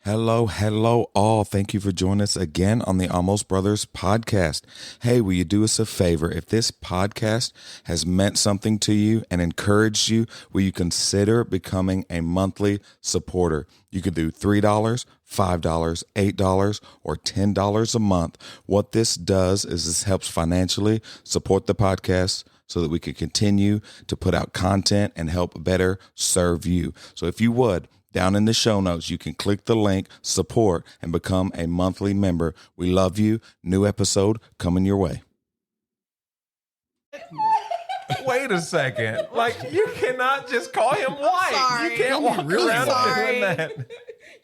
Hello, all. Thank you for joining us again on the Almost Brothers podcast. Hey, will you do us a favor? If this podcast has meant something to you and encouraged you, will you consider becoming a monthly supporter? You could do $3, $5, $8, or $10 a month. What this does is this helps financially support the podcast so that we can continue to put out content and help better serve you. So if you would, down in the show notes, you can click the link, support, and become a monthly member. We love you. New episode coming your way. Wait a second. Like, you cannot just call him white. Sorry. You can't walk really around doing sorry. that.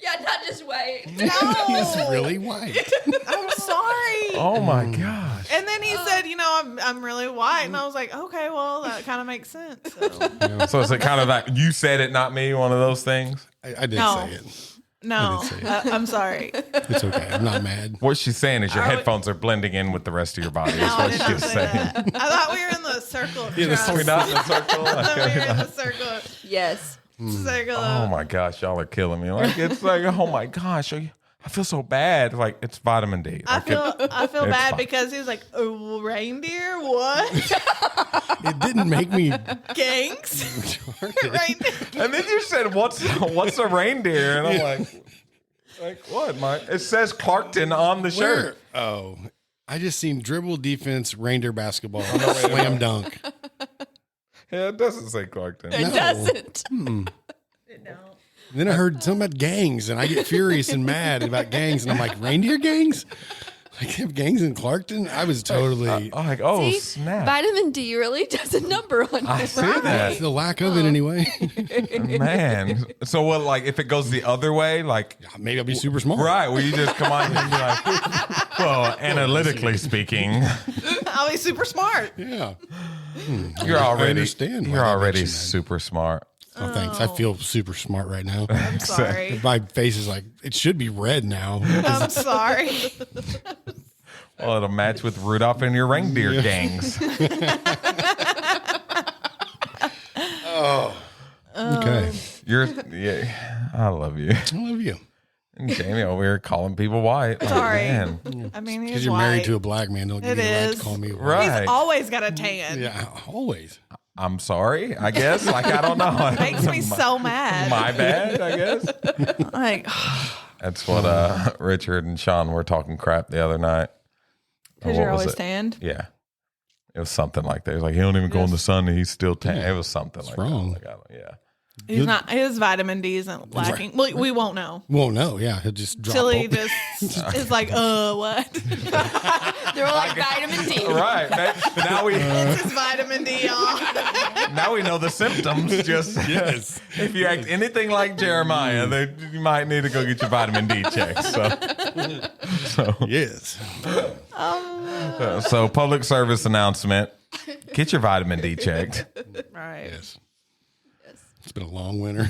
Yeah, not just wait. He's really white. I'm sorry. Oh, my gosh. And then he said, I'm really white. And I was like, okay, well, that kind of makes sense. So. So is it kind of like, you said it, not me, one of those things? I did No. say it. No, I didn't say it. I'm sorry. It's okay. I'm not mad. What she's saying is your I would- headphones are blending in with the rest of your body. No, That's I what did not she's say saying. that. I thought we were in the circle of Yeah, the trust. We're not in the circle. I thought we Okay. were in the circle. Yes. Circle Oh of. my gosh, y'all are killing me. Like, it's like, oh my gosh, I feel so bad. Like, it's vitamin D. I Like, feel it's bad fine. because he was like, oh, reindeer? What? It didn't make me. Gangs? Reindeer? And then you said, "What's a reindeer?" And I'm like what, Mike? It says Clarkton on the shirt. Where? Oh, I just seen dribble defense, reindeer basketball, slam dunk. Yeah, it doesn't say Clarkton. It No. doesn't. No. Then I heard something about gangs, and I get furious and mad about gangs, and I'm like, reindeer gangs? Like, have gangs in Clarkton? I was totally. I'm like, oh See, snap, vitamin D really does a number on I you. see It's that, the lack of it anyway. man. So what? Like, if it goes the other way, like, Maybe I'll be super smart. right? Will you just come on here and be like, well, analytically speaking, I'll be super smart. Yeah. you're I already understand why you're that already makes you mad. super smart. Oh, thanks. I feel super smart right now. I'm sorry. My face is like, it should be red now. I'm sorry. Well, it'll match with Rudolph and your reindeer gangs. Okay. Yeah, I love you. I love you. And Jamie over here calling people white. Like, Sorry. man. I mean, Because he's you're white. married to a black man. Don't give It me the right is. to call me white. Right. He's always got a tan. Yeah, always. I'm sorry, I guess. Like, I don't know. Makes me so mad. My bad, I guess. Like, That's what Richard and Sean were talking crap the other night. because What you're was always it? tanned. Yeah. It was something like that. It was like, he don't even go in the sun and he's still tan. It was something like wrong? that. Like, yeah. He's not. His vitamin D isn't lacking. Well, we won't know Won't know. Yeah, he'll just drop till he open. just is like, what? They're like vitamin D. Right. Now we His vitamin D on. now we know the symptoms. Just Yes. if you act anything like Jeremiah, then you might need to go get your vitamin D checked. So Yes. So public service announcement. Get your vitamin D checked. Right. Yes. It's been a long winter.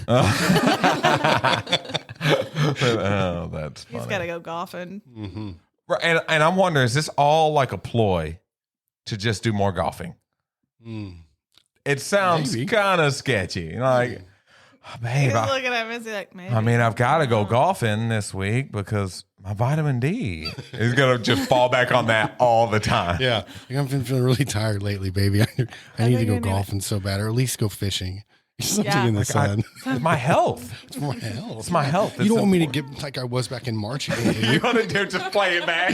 Oh, that's He's funny. got to go golfing. Right, and I'm wondering, is this all like a ploy to just do more golfing? It sounds Maybe. kind of sketchy. Like, babe, He's looking at me and he's like, maybe. I mean, I've got to go golfing this week because my vitamin D is going to just fall back on that all the time. Yeah. I've been feeling really tired lately, baby. I need to think go I need golfing so bad, or at least go fishing. Something Yeah. in the Like, sun. It's my health. It's my health. It's my health. You don't want me to get like I was back in March again, do You you? want to do just play it back?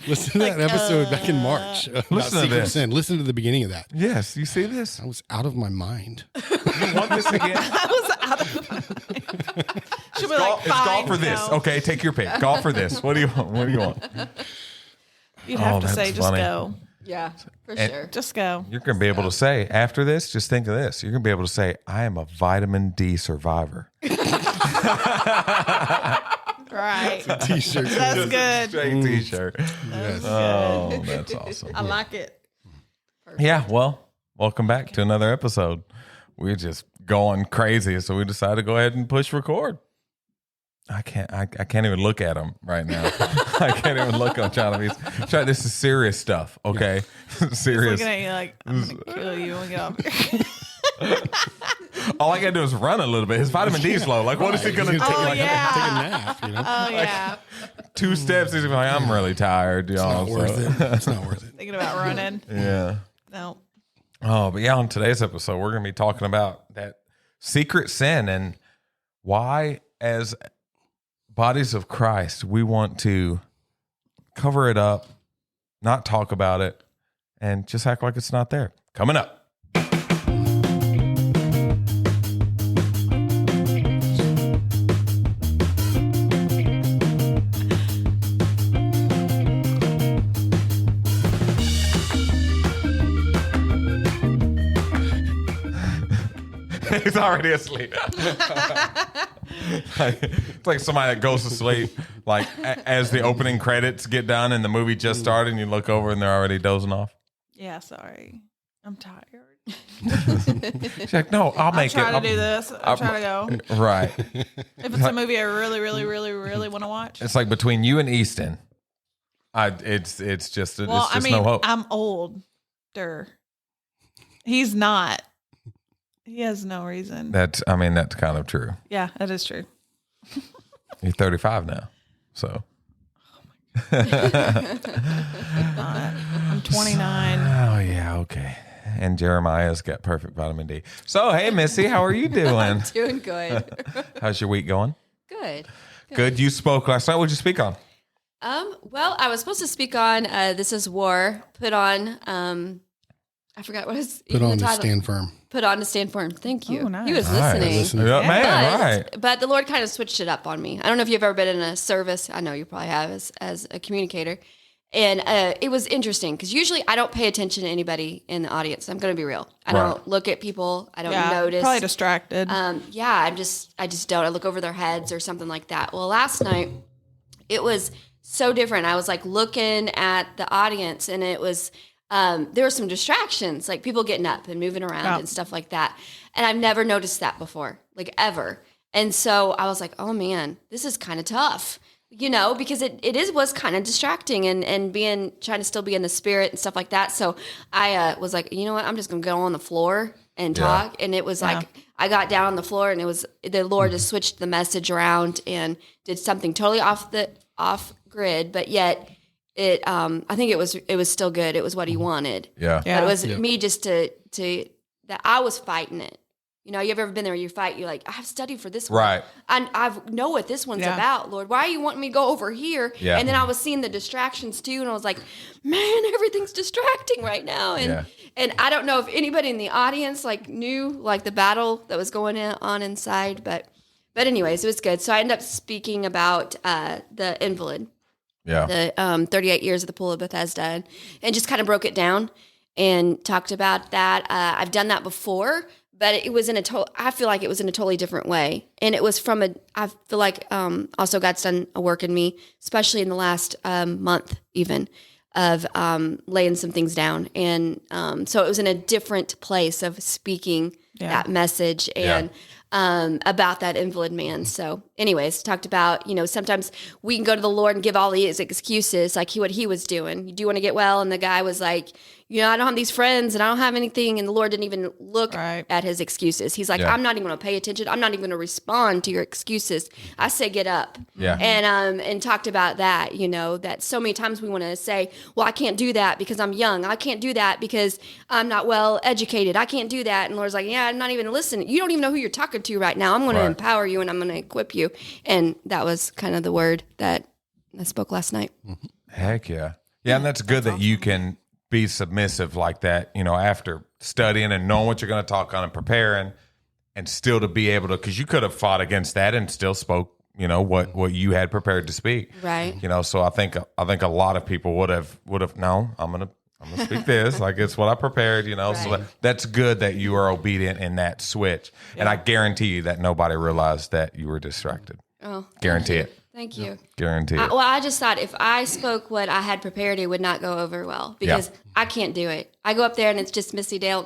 Listen to that episode back in March. About Listen to Secret this. Sin. Listen to the beginning of that. Yes, you see this? I was out of my mind. You want this again? I was out of my mind. She'll be like, It's golf for fine, this. no. Okay, take your pick. Golf for this. What do you want? What do you want? You'd have Oh, to say, that's just funny. go. Yeah, for And- sure. Just go. You're going to be able to say, after this, just think of this. You're going to be able to say, I am a vitamin D survivor. Right. T-shirt. That's good. Straight t-shirt. Yes. Oh, that's awesome. I like it. Yeah, well, welcome back to another episode. We're just going crazy, so we decided to go ahead and push record. I can't even look at them right now. I can't even look. I'm trying to be. This is serious stuff, okay? Serious. Looking at you like, I'm going to kill you when we get off here. All I gotta do is run a little bit. His vitamin D's low. Like, what is he gonna He's do? gonna Oh, take, yeah. take a nap, you know? Oh yeah, 2 steps, he's gonna be like, I'm really tired, y'all. Not worth it. It's not worth it. thinking about running. Yeah. No. Oh, but yeah, on today's episode, we're going to be talking about that secret sin and why, as bodies of Christ, we want to cover it up, not talk about it, and just act like it's not there. Coming up. He's already asleep. It's like somebody that goes to sleep, like as the opening credits get done and the movie just started, and you look over and they're already dozing off. Yeah, sorry. I'm tired. She's like, "No, I'll make I'm it." trying to do this. I'm trying to go. Right. If it's a movie I really, really, really, really want to watch. It's like between you and Easton, it's just Well, it's I just mean, no hope. I'm older. He's not. He has no reason. That's kind of true. Yeah, that is true. He's 35 now, so. I'm 29. Oh yeah, okay. And Jeremiah's got perfect vitamin D. So hey, Missy, how are you doing? Doing good. How's your week going? Good. Good. You spoke last night. What'd you speak on? Well, I was supposed to speak on This Is War, put on I forgot what his Put even on the to title. stand firm. Put on to stand firm. Thank you. Oh, nice. He was Nice. listening. Listening. Yeah, man, But, right. but the Lord kind of switched it up on me. I don't know if you've ever been in a service. I know you probably have as a communicator. And it was interesting because usually I don't pay attention to anybody in the audience. I'm going to be real. I Right. don't look at people. I don't Yeah, notice. probably distracted. Yeah, I just don't. I look over their heads or something like that. Well, last night it was so different. I was like looking at the audience, and it was there were some distractions, like people getting up and moving around Oh. and stuff like that. And I've never noticed that before, like ever. And so I was like, oh man, this is kind of tough. You know, because it was kind of distracting and trying to still be in the spirit and stuff like that. So I was like, you know what, I'm just gonna go on the floor and talk. And it was like I got down on the floor, and it was the Lord just switched the message around and did something totally off grid, but yet it I think it was still good. It was what He wanted. Yeah. Yeah. But it was me just to that I was fighting it. You know, you've ever been there where you fight, you're like, I've studied for this one. Right. I know what this one's Yeah. about, Lord. Why are you wanting me to go over here? Yeah. And then I was seeing the distractions too, and I was like, man, everything's distracting right now. And I don't know if anybody in the audience like knew like the battle that was going on inside, but anyways, it was good. So I ended up speaking about the invalid, Yeah. the 38 years of the Pool of Bethesda, and just kind of broke it down and talked about that. I've done that before, but it was I feel like it was in a totally different way. And it was I feel like also God's done a work in me, especially in the last month even, of laying some things down. And so it was in a different place of speaking that message and about that invalid man. So anyways, talked about, sometimes we can go to the Lord and give all these excuses, like what he was doing. Do you want to get well? And the guy was like, I don't have these friends and I don't have anything. And the Lord didn't even look at his excuses. He's like, I'm not even going to pay attention. I'm not even going to respond to your excuses. I say, get up. Yeah. And talked about that, that so many times we want to say, well, I can't do that because I'm young. I can't do that because I'm not well educated. I can't do that. And the Lord's like, yeah, I'm not even listening. You don't even know who you're talking to right now. I'm going to empower you and I'm going to equip you. And that was kind of the word that I spoke last night. Heck yeah. Yeah, and that's good that you can be submissive like that, after studying and knowing what you're going to talk on and preparing, and still to be able to, because you could have fought against that and still spoke, what you had prepared to speak. Right. So I think a lot of people would have no, I'm gonna speak this like it's what I prepared. So that's good that you are obedient in that switch, and I guarantee you that nobody realized that you were distracted. Oh, Guarantee it. Thank you. Guarantee it. I just thought if I spoke what I had prepared, it would not go over well because I can't do it. I go up there and it's just Missy Dale.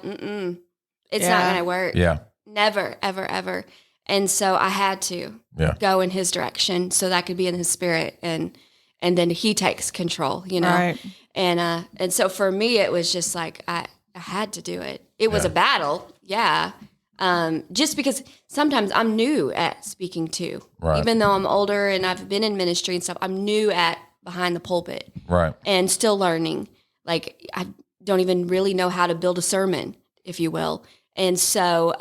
It's not going to work. Yeah. Never, ever, ever. And so I had to go in his direction so that I could be in his spirit, and then he takes control, Right. And so for me, it was just like I had to do it. It was a battle, Just because sometimes I'm new at speaking too. Right. Even though I'm older and I've been in ministry and stuff, I'm new at behind the pulpit Right. and still learning. Like I don't even really know how to build a sermon, if you will. And so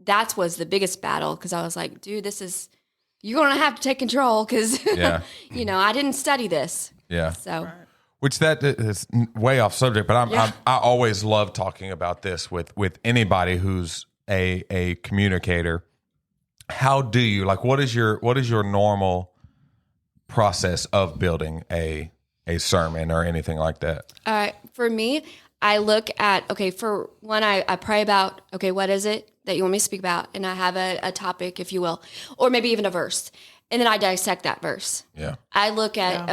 that was the biggest battle because I was like, dude, you're going to have to take control because, Yeah. I didn't study this. Yeah. So Which that is way off subject, but I always love talking about this with anybody who's a communicator. How do you what is your normal process of building a sermon or anything like that? for me, I look at, for one, I pray about, what is it that you want me to speak about? And I have a topic, if you will, or maybe even a verse. And then I dissect that verse. Yeah. I look at,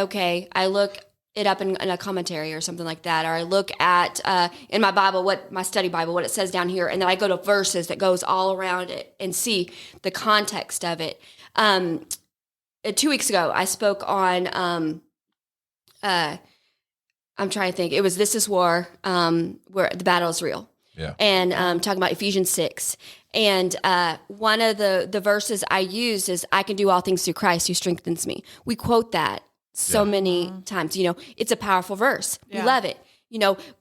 I look it up in a commentary or something like that. Or I look at, in my Bible, my study Bible, what it says down here. And then I go to verses that goes all around it and see the context of it. 2 weeks ago, I spoke on, I'm trying to think. It was This Is War, where the battle is real. Yeah. And talking about Ephesians 6. And one of the verses I used is, I can do all things through Christ who strengthens me. We quote that so many times. It's a powerful verse. We love it.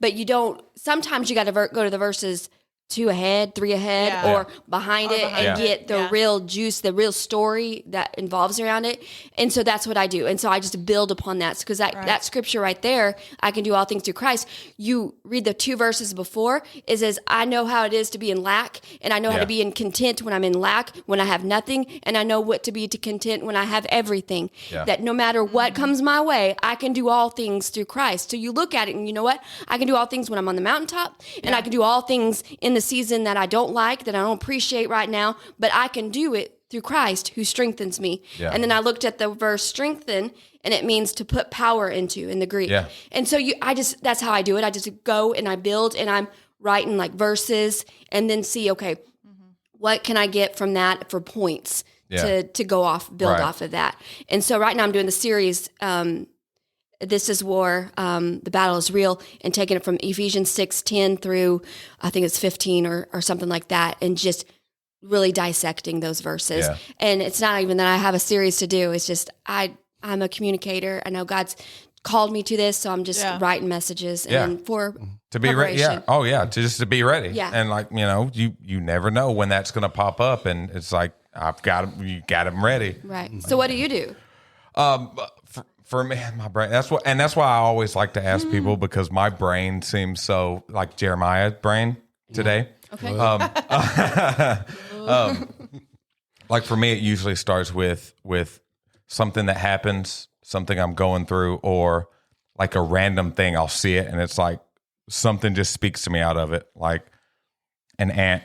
But you don't, sometimes you got to go to the verses 2 ahead, 3 ahead, or behind it and get the real juice, the real story that involves around it. And so that's what I do. And so I just build upon that because that scripture right there, I can do all things through Christ. You read the 2 verses before, it says, I know how it is to be in lack, and I know how to be in content when I'm in lack, when I have nothing, and I know what to be to content when I have everything. Yeah. That no matter what comes my way, I can do all things through Christ. So you look at it and you know what? I can do all things when I'm on the mountaintop, and I can do all things in the season that I don't like, that I don't appreciate right now, but I can do it through Christ who strengthens me. Yeah. And then I looked at the verse strengthen, and it means to put power into in the Greek. Yeah. And so that's how I do it. I just go and I build, and I'm writing like verses and then see, what can I get from that for points to go off, build off of that. And so right now I'm doing the series, This Is War, the battle is real, and taking it from Ephesians 6:10 through, I think it's 15 or something like that, and just really dissecting those verses. Yeah. And it's not even that I have a series to do. It's just I'm a communicator. I know God's called me to this, so I'm just writing messages and for to be ready. Yeah. preparation. Oh yeah. To be ready. Yeah. And you never know when that's going to pop up, and it's like you got them ready. Right. So what do you do? For me, my brain. That's why I always like to ask people, because my brain seems so like Jeremiah's brain today. Okay. Like for me, it usually starts with something that happens, something I'm going through, or like a random thing. I'll see it, and it's like something just speaks to me out of it, like an ant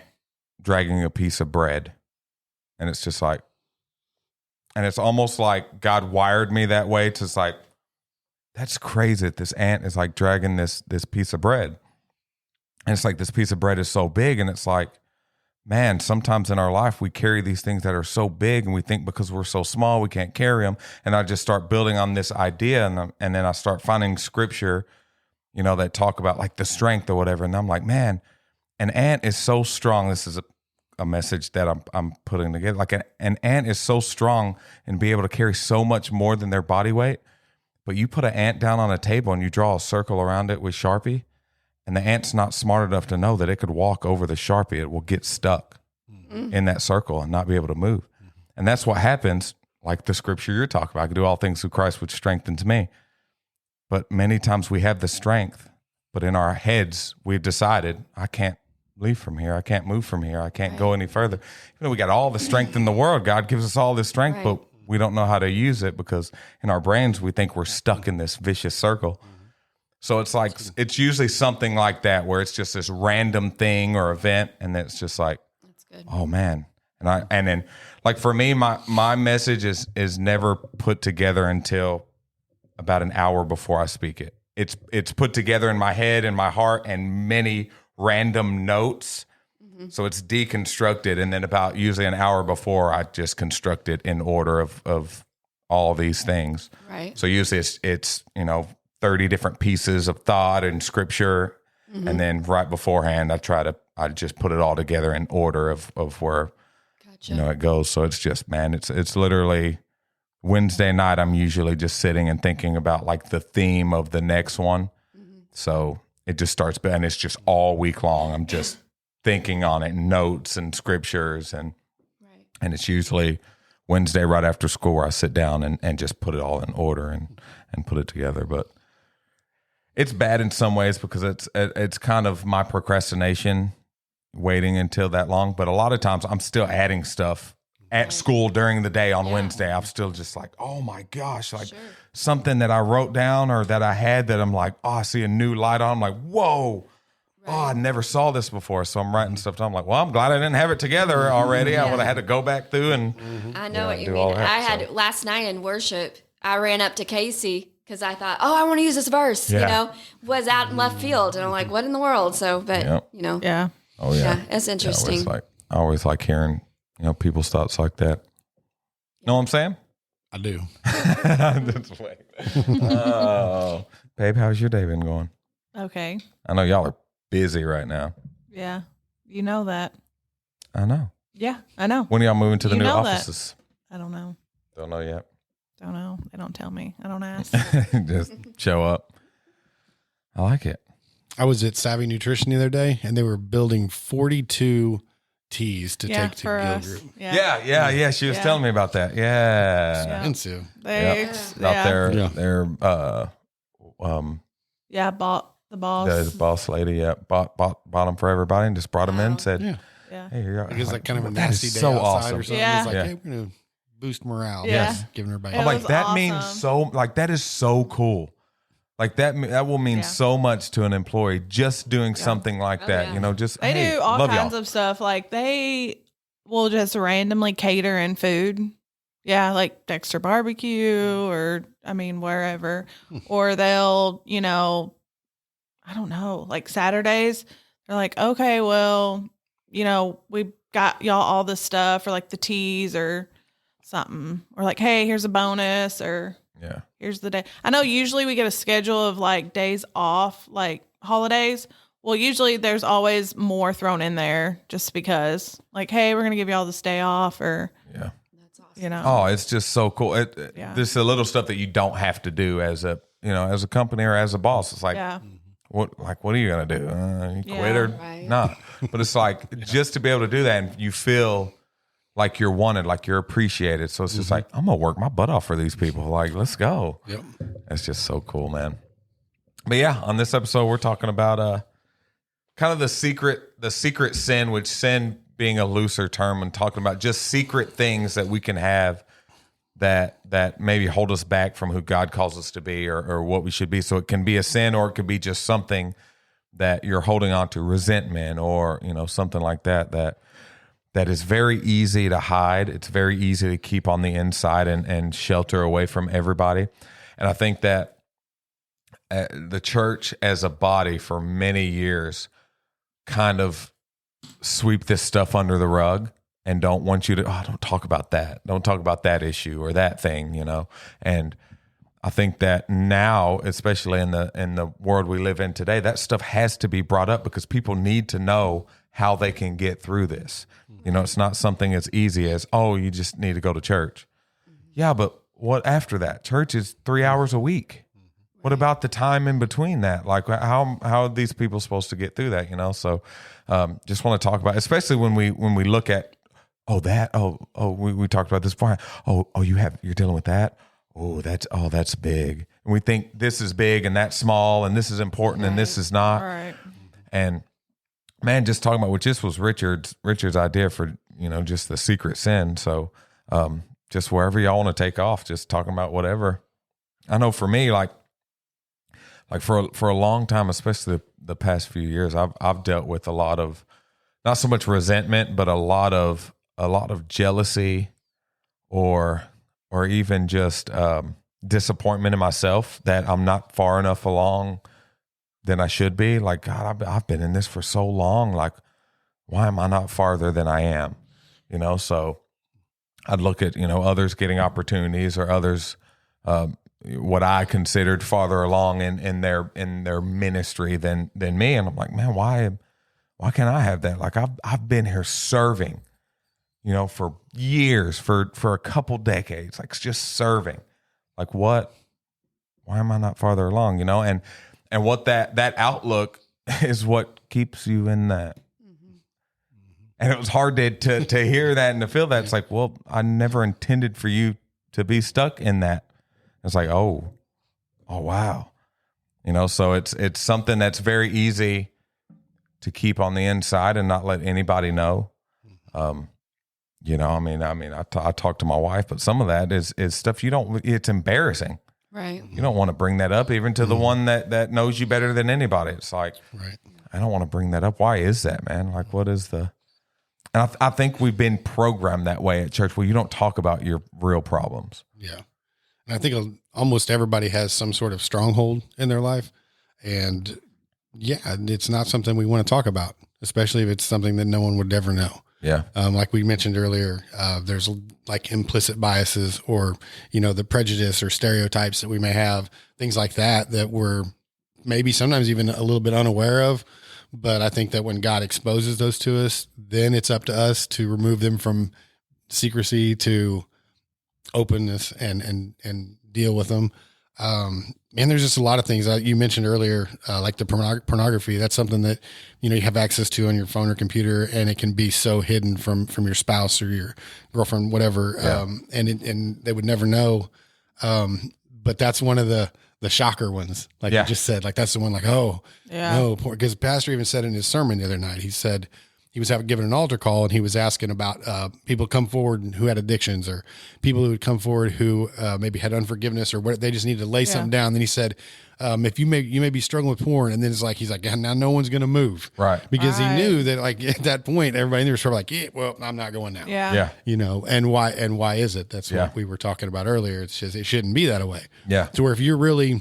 dragging a piece of bread, and it's just like. And it's almost like God wired me that way to, it's like, that's crazy that this ant is like dragging this piece of bread. And it's like, this piece of bread is so big. And it's like, man, sometimes in our life, we carry these things that are so big, and we think because we're so small, we can't carry them. And I just start building on this idea. And then I start finding scripture, that talk about like the strength or whatever. And I'm like, man, an ant is so strong. This is a message that I'm putting together. Like an ant is so strong and be able to carry so much more than their body weight. But you put an ant down on a table and you draw a circle around it with Sharpie, and the ant's not smart enough to know that it could walk over the Sharpie. It will get stuck in that circle and not be able to move. And that's what happens, like the scripture you're talking about. I can do all things through Christ, which strengthens me. But many times we have the strength, but in our heads, we've decided, I can't leave from here. I can't move from here. I can't go any further. We got all the strength in the world. God gives us all this strength, but we don't know how to use it because in our brains, we think we're stuck in this vicious circle. So it's like, it's usually something like that where it's just this random thing or event. And then it's just like, That's good. oh man. And then like for me, my message is never put together until about an hour before I speak it. It's put together in my head and my heart and many random notes. So it's deconstructed, and then about usually an hour before, I just construct it in order of all these things. Right. So usually it's 30 different pieces of thought and scripture, And then right beforehand, I just put it all together in order of where, Gotcha. it goes. So it's just, man, it's literally Wednesday night. I'm usually just sitting and thinking about like the theme of the next one. So it just starts, and it's just all week long. I'm just thinking on it, notes and scriptures, and it's usually Wednesday right after school where I sit down and just put it all in order and put it together. But it's bad in some ways because it's kind of my procrastination waiting until that long. But a lot of times I'm still adding stuff at school during the day on Wednesday. I'm still just like, oh my gosh, like something that I wrote down or that I had that I'm like, oh, I see a new light on. I'm like, whoa. Oh, I never saw this before. So I'm writing stuff down. I'm like, well, I'm glad I didn't have it together already. I would have had to go back through and I know what you do all mean. that, I had last night in worship, I ran up to Casey because I thought, oh, I want to use this verse, was out in left field. And I'm like, what in the world? So, but, Yeah. oh yeah. yeah, it's interesting. I always like hearing, people's thoughts like that. Know what I'm saying? I do. That's way. Oh, babe, how's your day been going? Okay. I know y'all are busy right now. Yeah. You know that. I know. Yeah, I know. When are y'all moving to the You new know that. offices? I don't know. Don't know yet. Don't know. They don't tell me. I don't ask. Just show up. I like it. I was at Savvy Nutrition the other day, and they were building 42 teas to take to for Gill us. Group. Yeah. She was Yeah. telling me about that. Yeah. And Sue. They, About yeah. their Bought the boss. the boss lady, bought them for everybody and just brought them in. Said, Yeah. Yeah. "Hey, here you are." I guess like kind of a That is nasty day so outside awesome. or something. Yeah. It's like, Yeah. hey, we're going to boost morale. Yeah. Just giving everybody. It I'm like, was that means awesome. so, like, that is so cool. Like that will mean Yeah. so much to an employee just doing something like that. yeah. Just They hey, do all love kinds y'all. of stuff. Like they will just randomly cater in food. Yeah, like Dexter Barbecue or wherever. Or they'll, I don't know, like Saturdays, they're like, okay, well, we got y'all all this stuff or like the teas or something. Or like, hey, here's a bonus or Yeah. here's the day. I know usually we get a schedule of like days off, like holidays. Well, usually there's always more thrown in there just because, like, hey, we're going to give you all this day off or, Yeah. That's awesome. Oh, it's just so cool. Yeah. There's the little stuff that you don't have to do as a company or as a boss. It's like, yeah. what are you going to do? You quit Yeah. or Right. not? But it's like, just to be able to do that and you feel like you're wanted, like you're appreciated. So it's just like, I'm going to work my butt off for these people. Like, let's go. Yep. It's just so cool, man. But yeah, on this episode, we're talking about kind of the secret sin, which sin being a looser term, and talking about just secret things that we can have that maybe hold us back from who God calls us to be or what we should be. So it can be a sin, or it could be just something that you're holding on to, resentment or something like that is very easy to hide. It's very easy to keep on the inside and shelter away from everybody. And I think that the church as a body for many years kind of sweep this stuff under the rug and don't want you to, don't talk about that. Don't talk about that issue or that thing, And I think that now, especially in the world we live in today, that stuff has to be brought up because people need to know how they can get through this. It's not something as easy as, you just need to go to church. Yeah, but what after that? Church is 3 hours a week. What about the time in between that? Like, how are these people supposed to get through that? So, just want to talk about, especially when we look at, we talked about this before. You're dealing with that. That's big. And we think this is big and that's small and this is important and this is not. All right. And man, just talking about, which this was Richard's idea for, just the secret sin. So, just wherever y'all want to take off, just talking about whatever. I know for me, like for a long time, especially the past few years, I've dealt with a lot of, not so much resentment, but a lot of jealousy or even just disappointment in myself that I'm not far enough along than I should be. Like, God, I've been in this for so long. Like, why am I not farther than I am? So I'd look at, others getting opportunities or others, what I considered farther along in their ministry than me. And I'm like, man, why can't I have that? Like I've been here serving, for years, for a couple decades, like just serving. Like why am I not farther along? And what that outlook is what keeps you in that. And it was hard to hear that and to feel that. It's like, well, I never intended for you to be stuck in that. It's like, oh wow. So it's something that's very easy to keep on the inside and not let anybody know. I talk to my wife, but some of that is stuff it's embarrassing. Right. You don't want to bring that up even to the one that knows you better than anybody. It's like, Right. I don't want to bring that up. Why is that, man? Like, what is the... And I think we've been programmed that way at church where you don't talk about your real problems. Yeah. And I think almost everybody has some sort of stronghold in their life. And yeah, it's not something we want to talk about, especially if it's something that no one would ever know. Yeah. Like we mentioned earlier, there's like implicit biases or, the prejudice or stereotypes that we may have, things like that we're maybe sometimes even a little bit unaware of. But I think that when God exposes those to us, then it's up to us to remove them from secrecy to openness and deal with them. And there's just a lot of things you mentioned earlier, like the pornography. That's something that, you have access to on your phone or computer, and it can be so hidden from your spouse or your girlfriend, whatever. Yeah. And they would never know. But that's one of the shocker ones. Like you just said, like, that's the one like, oh, no, because Pastor even said in his sermon the other night, he said he was giving an altar call and he was asking about people come forward who had addictions or people who would come forward who maybe had unforgiveness or what they just needed to lay something down. Then he said, if you may be struggling with porn, and then it's like, he's like, now no one's going to move. Right. Because he knew that like at that point, everybody in there was sort of like, yeah, well, I'm not going now. Yeah. Yeah. And why is it? That's what we were talking about earlier. It's just, it shouldn't be that way. Yeah. To where if you're really,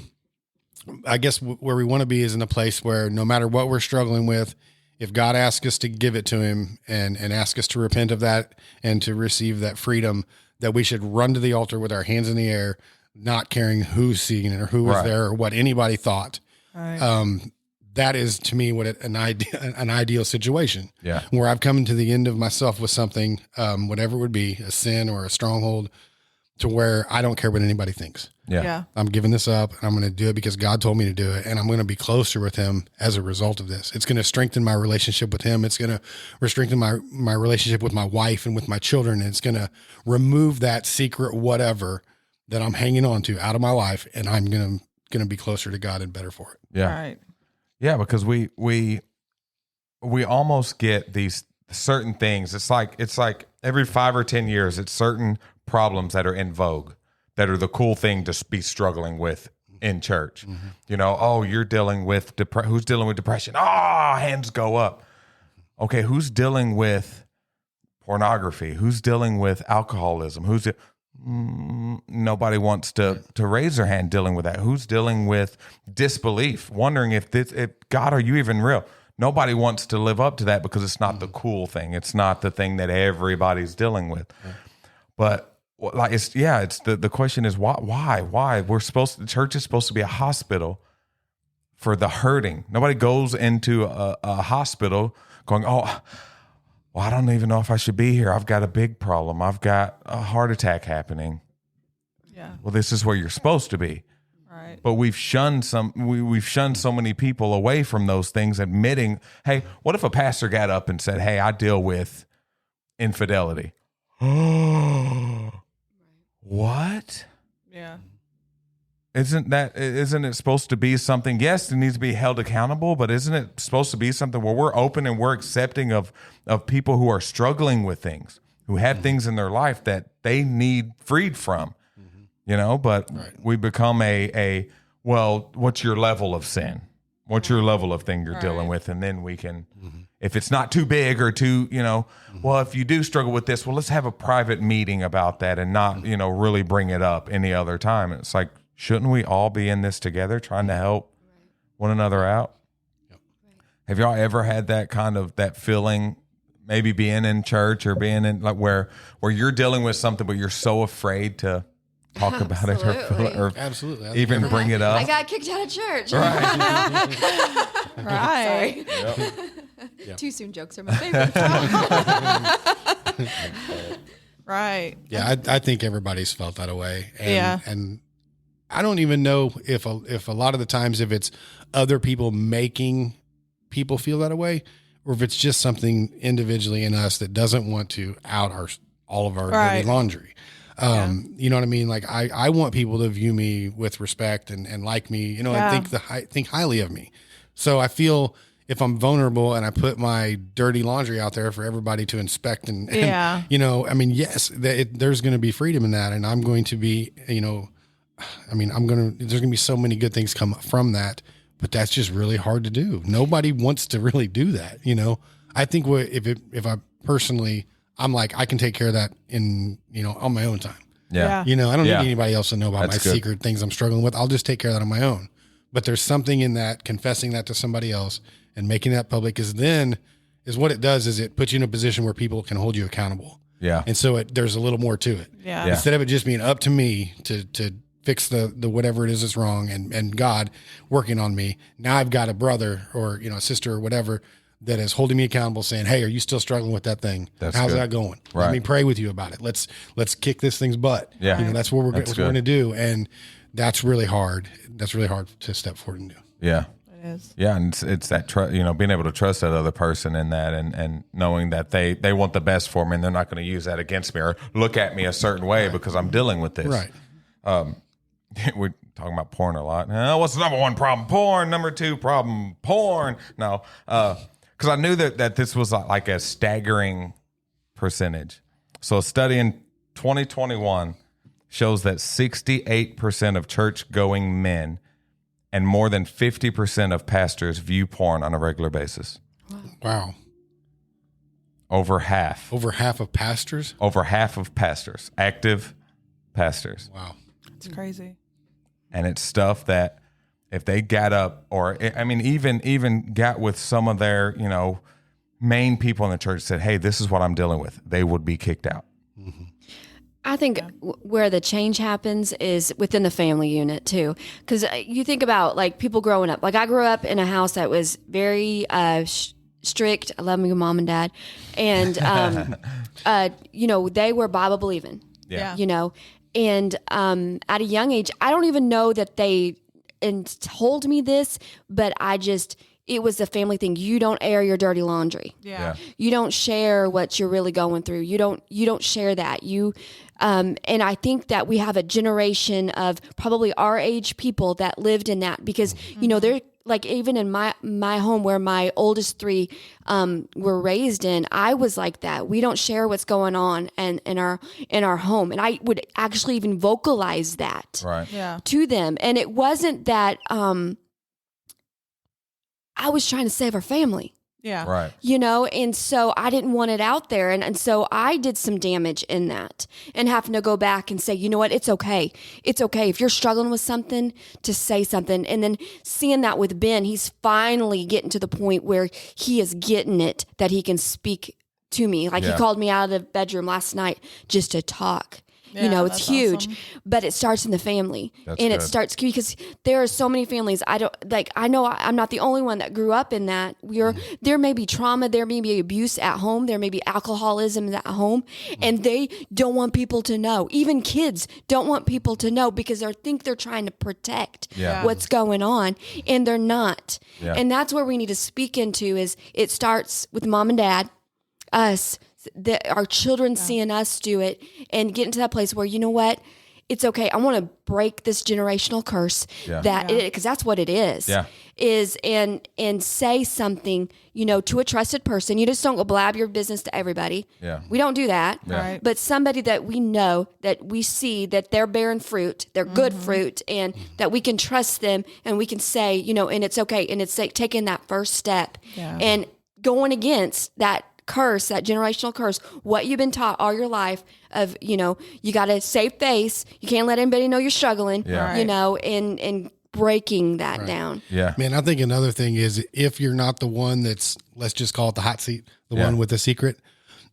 I guess where we want to be is in a place where no matter what we're struggling with, if God asks us to give it to him and ask us to repent of that and to receive that freedom, that we should run to the altar with our hands in the air, not caring who's seeing it or who was there or what anybody thought. Right. That is to me what an ideal situation. Yeah. Where I've come to the end of myself with something, whatever it would be, a sin or a stronghold, to where I don't care what anybody thinks. Yeah. I'm giving this up and I'm going to do it because God told me to do it. And I'm going to be closer with him as a result of this. It's going to strengthen my relationship with him. It's going to strengthen my relationship with my wife and with my children. And it's going to remove that secret, whatever that I'm hanging on to out of my life. And I'm going to be closer to God and better for it. Yeah. Right. Yeah. Because we almost get these certain things. It's like every 5 or 10 years, it's certain problems that are in vogue, that are the cool thing to be struggling with in church. Oh, you're dealing with who's dealing with depression? Hands go up. Okay, who's dealing with pornography? Who's dealing with alcoholism? Nobody wants to raise their hand dealing with that. Who's dealing with disbelief, wondering if God, are you even real? Nobody wants to live up to that because it's not the cool thing. It's not the thing that everybody's dealing with. But like it's the question is why the church is supposed to be a hospital for the hurting. Nobody goes into a hospital going, I don't even know if I should be here. I've got a big problem. I've got a heart attack happening. Yeah. Well, this is where you're supposed to be. Right. But we've shunned so many people away from those things, admitting, hey, what if a pastor got up and said, hey, I deal with infidelity? What? Yeah. Isn't it supposed to be something? Yes, it needs to be held accountable, but isn't it supposed to be something where we're open and we're accepting of people who are struggling with things, who have things in their life that they need freed from, but we become well, what's your level of sin? What's your level of thing you're dealing with? And then we can, if it's not too big or too, well, if you do struggle with this, well, let's have a private meeting about that and not, really bring it up any other time. And it's like, shouldn't we all be in this together trying to help one another out? Yep. Have y'all ever had that feeling, maybe being in church or being in like where you're dealing with something, but you're so afraid to talk about it Absolutely. or Absolutely. I think even everybody- bring it up. I got kicked out of church. Right. Sorry. Too soon jokes are my favorite. Right. Yeah, I think everybody's felt that way. And, Yeah. And I don't even know if a lot of the times if it's other people making people feel that way, or if it's just something individually in us that doesn't want to out all of our Right. dirty laundry. You know what I mean? Like I want people to view me with respect and like me, you know, Yeah. and think highly of me. So I feel if I'm vulnerable and I put my dirty laundry out there for everybody to inspect and Yeah. you know, I mean, yes, there's going to be freedom in that. And I'm going to be, you know, I mean, there's going to be so many good things come from that, but that's just really hard to do. Nobody wants to really do that. You know, I think if I personally, I'm like, I can take care of that on my own time. Yeah. You know, I don't Yeah. need anybody else to know about That's my good. secret things I'm struggling with. I'll just take care of that on my own. But there's something in that confessing that to somebody else and making that public is what it does is it puts you in a position where people can hold you accountable. Yeah. And so there's a little more to it. Yeah. Yeah. Instead of it just being up to me to fix the whatever it is that's wrong and God working on me. Now I've got a brother or, a sister or whatever that is holding me accountable saying, hey, are you still struggling with that thing? That's How's good. that going? Right. Let me pray with you about it. Let's kick this thing's butt. Yeah. That's what we're That's going to good. do. And that's really hard. That's really hard to step forward and do. Yeah. It is. Yeah, and it's that being able to trust that other person in that, and knowing that they want the best for me, and they're not going to use that against me or look at me a certain way because I'm dealing with this. Right. We're talking about porn a lot. What's the number one problem? Porn. Number two problem? Porn. No, because I knew that this was like a staggering percentage. So a study in 2021 shows that 68% of church-going men and more than 50% of pastors view porn on a regular basis. Wow. Over half. Over half of pastors. Over half of pastors, active pastors. Wow. It's crazy. And it's stuff that if they got up, or I mean, even got with some of their, main people in the church, said, hey, this is what I'm dealing with, they would be kicked out. I think where the change happens is within the family unit too. Because you think about like people growing up. Like I grew up in a house that was very strict. I love my mom and dad, and they were Bible believing. Yeah. And at a young age, I don't even know that they told me this, but it was a family thing. You don't air your dirty laundry. Yeah. You don't share what you're really going through. You don't share that. And I think that we have a generation of probably our age people that lived in that because, they're like, even in my home where my oldest three were raised in, I was like that. We don't share what's going on in our home. And I would actually even vocalize that Right. Yeah. to them. And it wasn't that I was trying to save our family. Yeah. Right. And so I didn't want it out there. And so I did some damage in that and having to go back and say, you know what, it's okay. It's okay. If you're struggling with something, to say something. And then seeing that with Ben, he's finally getting to the point where he is getting it, that he can speak to me. Like he Yeah. called me out of the bedroom last night just to talk. Yeah, It's that's huge, awesome. but it starts in the family. That's and good. it starts because there are so many families. I know I'm not the only one that grew up in that. There may be trauma, there may be abuse at home, there may be alcoholism at home, and they don't want people to know. Even kids don't want people to know because they think they're trying to protect Yeah. what's going on, and they're not. Yeah. And that's where we need to speak into is it starts with mom and dad, us, our children seeing us do it and getting to that place where, you know what, it's okay. I want to break this generational curse because that's what it is. Yeah. And say something, to a trusted person. You just don't go blab your business to everybody. Yeah. We don't do that. Right. But somebody that we know, that we see that they're bearing fruit, they're good fruit, and that we can trust them and we can say, and it's okay. And it's like taking that first step Yeah. and going against that curse, that generational curse, what you've been taught all your life of, you got to save face. You can't let anybody know you're struggling, Yeah. and breaking that down. Yeah. Man, I think another thing is if you're not the one that's, let's just call it the hot seat, the Yeah. one with the secret,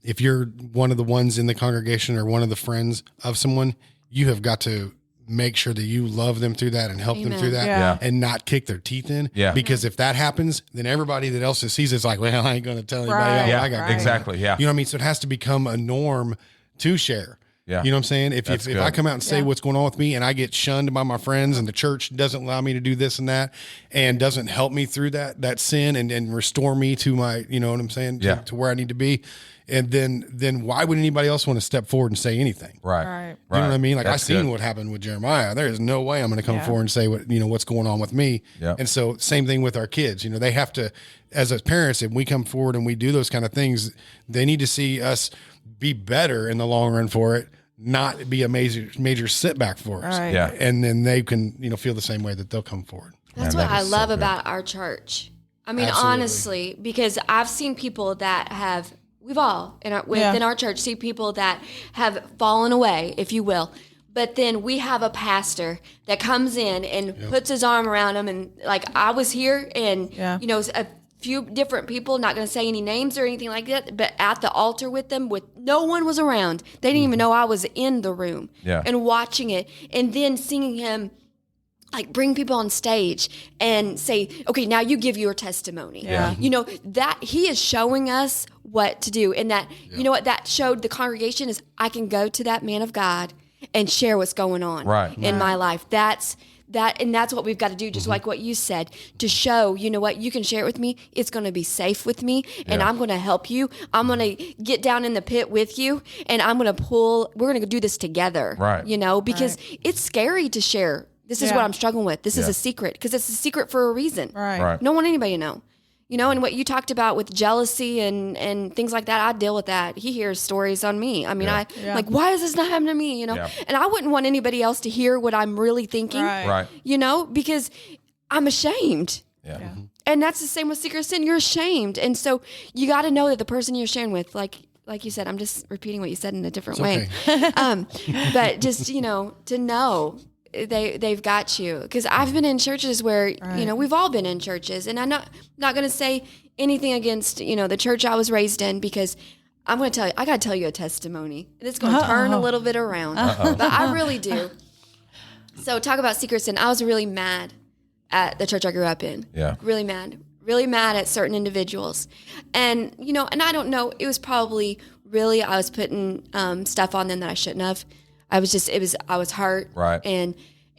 if you're one of the ones in the congregation or one of the friends of someone, you have got to make sure that you love them through that and help them Amen. through that Yeah. and not kick their teeth in. Yeah. Because if that happens, then everybody that else that sees it's like, well, I ain't going to tell anybody Right. else. Yeah, I got right. exactly. Yeah. You know what I mean? So it has to become a norm to share. Yeah. You know what I'm saying? If That's I good. come out and say Yeah. what's going on with me and I get shunned by my friends and the church doesn't allow me to do this and that and doesn't help me through that sin and restore me to my, you know what I'm saying? Yeah. To where I need to be. And then why would anybody else want to step forward and say anything? Right. Right. You know what I mean? Like That's I seen good. what happened with Jeremiah. There is no way I'm going to come Yeah. forward and say what's going on with me. Yeah. And so same thing with our kids. You know, they have to, as a parents, if we come forward and we do those kind of things, they need to see us be better in the long run for it, not be a major setback for us. Right. Yeah. And then they can, feel the same way that they'll come forward. That's Man, what that I is so love good. about our church. I mean, Absolutely. honestly, because I've seen people that have, we've all within our church see people that have fallen away, if you will. But then we have a pastor that comes in and puts his arm around them. And like I was here and, Yeah. a few different people, not going to say any names or anything like that, but at the altar with them, with no one was around. They didn't even know I was in the room Yeah. and watching it and then seeing him like bring people on stage and say, okay, now you give your testimony. Yeah. That he is showing us what to do. And that, you know what that showed the congregation is I can go to that man of God and share what's going on Right. in my life. That's what we've got to do, just like what you said, to show, you know what, you can share it with me. It's going to be safe with me, and Yeah. I'm going to help you. I'm going to get down in the pit with you, and we're going to do this together. Right. Because it's scary to share. This is Yeah. what I'm struggling with. This is Yeah. a secret, because it's a secret for a reason. Right. Right. Don't want anybody to know. And what you talked about with jealousy and things like that, I deal with that. He hears stories on me. I mean, Yeah. like, why is this not happening to me? Yeah. And I wouldn't want anybody else to hear what I'm really thinking, Right. Right. because I'm ashamed. Yeah. Yeah. And that's the same with secret sin. You're ashamed. And so you got to know that the person you're sharing with, like you said, I'm just repeating what you said in a different way. But just, to know they've got you. Because I've been in churches where, we've all been in churches. And I'm not going to say anything against, the church I was raised in, because I'm going to tell you, I got to tell you a testimony. And it's going to turn a little bit around. But I really do. So talk about secret sin. I was really mad at the church I grew up in. Yeah. Really mad at certain individuals. And, and I don't know, it was probably really, I was putting stuff on them that I shouldn't have. I was hurt. Right.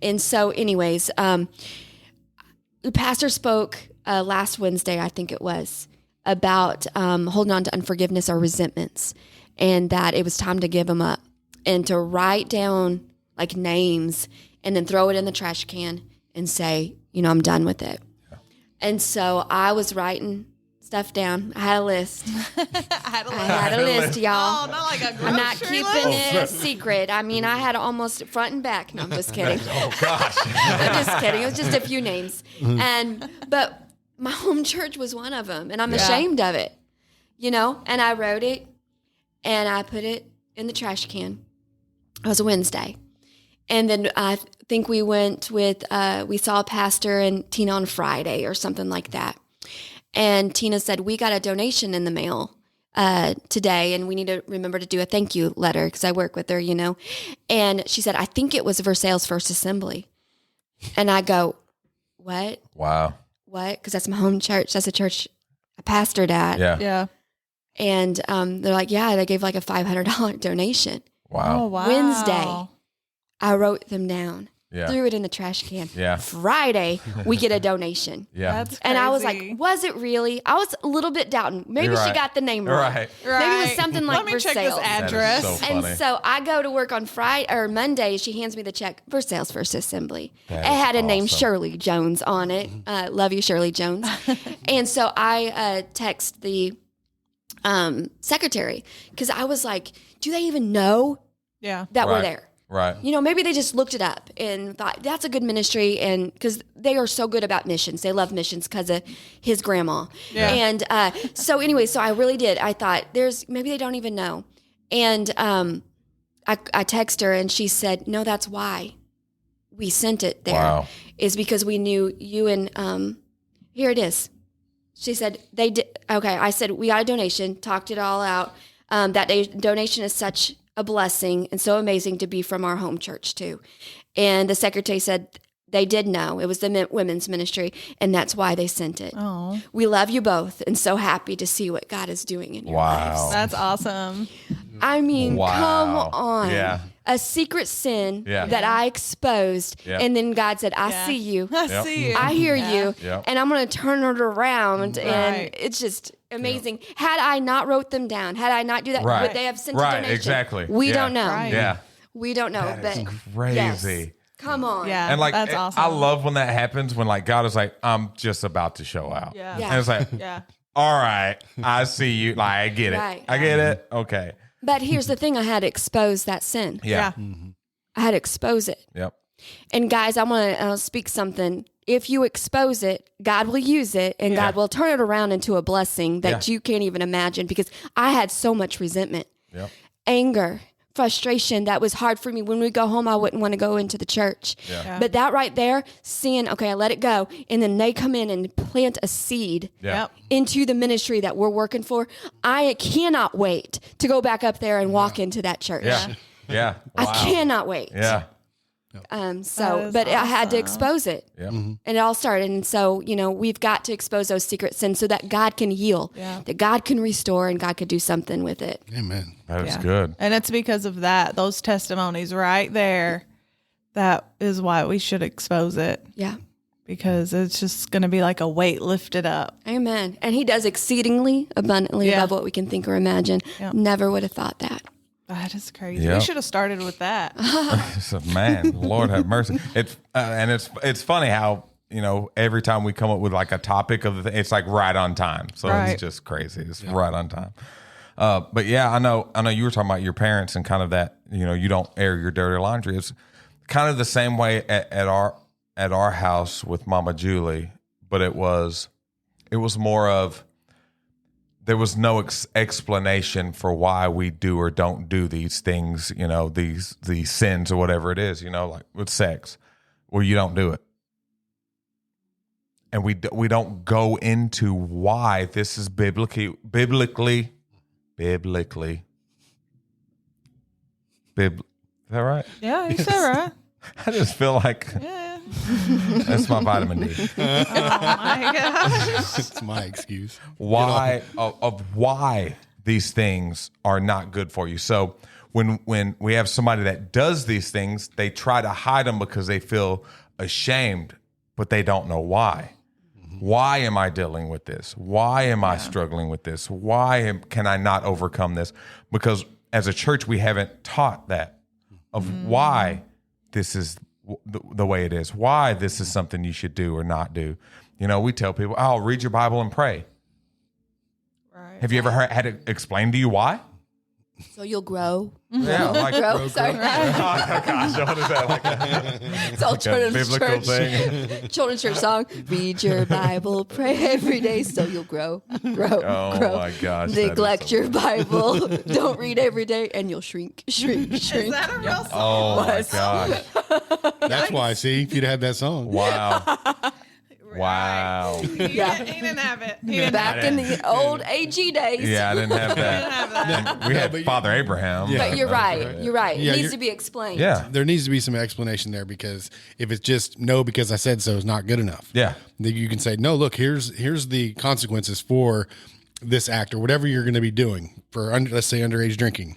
And so anyways, the pastor spoke last Wednesday, I think it was, about holding on to unforgiveness or resentments, and that it was time to give them up and to write down like names and then throw it in the trash can and say, I'm done with it. Yeah. And so I was writing stuff down. I had a list. I had a list, y'all. Oh, not like a grocery I'm not keeping list? it a secret. I mean, I had almost front and back. No, I'm just kidding. Oh gosh. I'm just kidding. It was just a few names. But my home church was one of them, and I'm ashamed of it. And I wrote it, and I put it in the trash can. It was a Wednesday. And then I think we went with, we saw a pastor and Tina on Friday or something like that. And Tina said, we got a donation in the mail today, and we need to remember to do a thank you letter, because I work with her, And she said, I think it was Versailles First Assembly. And I go, what? Wow. What? Because that's my home church. That's a church I pastored at. Yeah. Yeah. And they're like, yeah, they gave like a $500 donation. Wow. Oh, wow. Wednesday. I wrote them down, Yeah. threw it in the trash can. Yeah. Friday, we get a donation. Yeah. That's crazy. And I was like, was it really? I was a little bit doubting. Maybe You're she right. got the name wrong. Right. right. Maybe it was something like Let me check this Versailles. address. That is so And funny. so I go to work on Friday or Monday. She hands me the check for Versailles First Assembly. That It is had a name awesome. Shirley Jones on it. Love you, Shirley Jones. And so I text the secretary, because I was like, do they even know Yeah. that we're Right. there? Right. Maybe they just looked it up and thought that's a good ministry, and because they are so good about missions, they love missions because of his grandma. Yeah. And so anyway, so I really did. I thought maybe they don't even know. And I text her, and she said, no, that's why we sent it there. Wow. Is because we knew you, and here it is. She said they did. Okay, I said we got a donation, talked it all out. That donation is such a blessing and so amazing to be from our home church too. And the secretary said they did know it was the women's ministry, and that's why they sent it. Oh, We love you both and so happy to see what God is doing in your Wow. lives. that's awesome. I mean, Wow. come on. Yeah. A secret sin Yeah. that I exposed. Yeah. And then God said, I Yeah. see you. I Yep. see you. I hear Yeah. you. Yep. And I'm going to turn it around. Right. And it's just amazing. Had I not wrote them down, had I not do that, Right. would they have sent a Right, donation? exactly. We Yeah. don't know. Right. Yeah. We don't know. That is but crazy. yes. Come on. Yeah, And like, that's awesome. I love when that happens, when like God is like, I'm just about to show out. Yeah. Yeah. And it's like, Yeah. all right, I see you. Like, I get it. Right. I get it. Okay. But here's the thing, I had to expose that sin. Yeah. I had to expose it. Yep. And guys, I want to speak something. If you expose it, God will use it, and God will turn it around into a blessing that Yeah. you can't even imagine, because I had so much resentment, Yep. anger, frustration that was hard for me. When we go home, I wouldn't want to go into the church. Yeah. But that right there, seeing, okay, I let it go. And then they come in and plant a seed Yeah. Yep. into the ministry that we're working for. I cannot wait to go back up there and walk into that church. Yeah. Yeah. I Wow. cannot wait. Yeah. That But is I had to awesome. expose it. Yep. And it all started. And so, we've got to expose those secret sins so that God can heal, Yeah. that God can restore, and God could do something with it. Amen. That is Yeah. good. And it's because of that, those testimonies right there. That is why we should expose it, Yeah. because it's just going to be like a weight lifted up. Amen. And He does exceedingly abundantly Yeah. above what we can think or imagine. Yeah. Never would have thought that. That is crazy. Yep. We should have started with that. So, man, Lord have mercy. It's funny how, every time we come up with like a topic of the thing, it's like right on time. So Right. it's just crazy. It's right on time. But yeah, I know you were talking about your parents and kind of that, you don't air your dirty laundry. It's kind of the same way at our house with Mama Julie, but it was more of, there was no explanation for why we do or don't do these things, these sins or whatever it is, like with sex, where you don't do it. And we don't go into why this is biblically. Is that right? Yeah, you said right. I just feel like Yeah. that's my vitamin D. Oh my gosh. It's my excuse. Why of why these things are not good for you. So when we have somebody that does these things, they try to hide them because they feel ashamed, but they don't know why. Why am I dealing with this? Why am I struggling with this? Can I not overcome this? Because as a church, we haven't taught that of why this is the way it is, why this is something you should do or not do. We tell people, oh, read your Bible and pray. Right. Have you ever had it explained to you why? So you'll grow. Yeah, like, Grow. Sorry. oh gosh, what is that? Like It's all a children's biblical church. thing? Children's church song. Read your Bible, pray every day, so you'll grow. Oh grow. my gosh, that is Neglect so your Bible. Don't read every day, and you'll shrink. Is that a real song? Oh my Was. gosh! That's why. See, if you'd had that song, Wow! Wow! He didn't have it. He didn't Back in the old AG days. Yeah, I didn't have that. have that. We had but you- Father Abraham. Yeah. But you're right. You're right. Yeah, it needs you're- to be explained. Yeah, there needs to be some explanation there, because if it's just no because I said so is not good enough. yeah, Then you can say, no, look, here's the consequences for this act or whatever you're going to be doing for let's say underage drinking.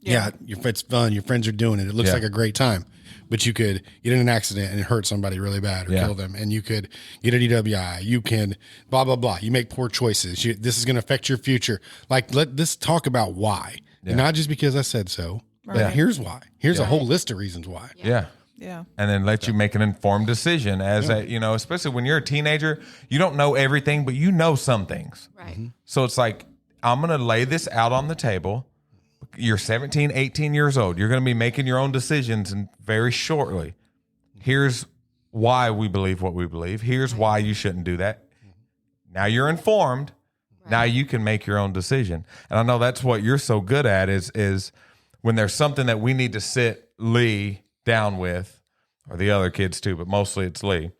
Yeah, it's fun. Your friends are doing it. It looks Yeah. like a great time, but you could get in an accident and hurt somebody really bad or Yeah. kill them, and you could get a DWI. You can blah blah blah. You make poor choices. This is going to affect your future. Like, let's talk about why, and not just because I said so. Right. But here's why. Here's a whole list of reasons why. yeah. Yeah. And then let you make an informed decision as especially when you're a teenager, you don't know everything, but you know some things. Right. So it's like, I'm going to lay this out on the table. You're 17, 18 years old. You're going to be making your own decisions and very shortly. Here's why we believe what we believe. Here's why you shouldn't do that. Now you're informed. Now you can make your own decision. And I know that's what you're so good at is when there's something that we need to sit Lee down with, or the other kids too, but mostly it's Lee,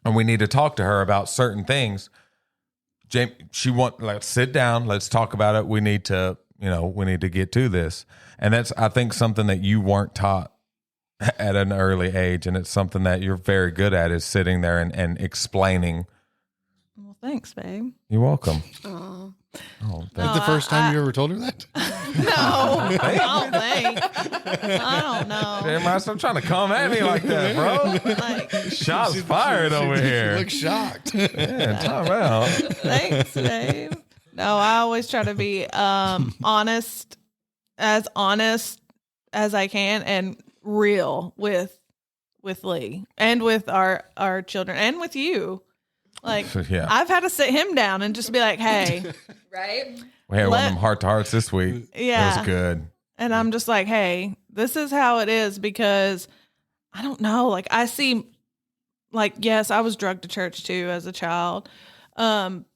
and we need to talk to her about certain things. Let's sit down. Let's talk about it. We need to we need to get to this. And that's, I think, something that you weren't taught at an early age. And it's something that you're very good at, is sitting there and explaining. Well, thanks, babe. You're welcome. Oh. Oh, Is that the first time you ever told her that? No, I don't think. I don't know. Jeremiah, stop trying to come at me like that, bro. Like, Shots fired over She here. looks shocked. Yeah, time out. thanks, babe. No, I always try to be honest as I can, and real with Lee and with our children and with you. Like, Yeah. I've had to sit him down and just be like, hey, Right? We had one of them heart-to-hearts this week. yeah. It was good. And I'm just like, hey, this is how it is, because I don't know. Like, I see, like, yes, I was drugged to church too as a child.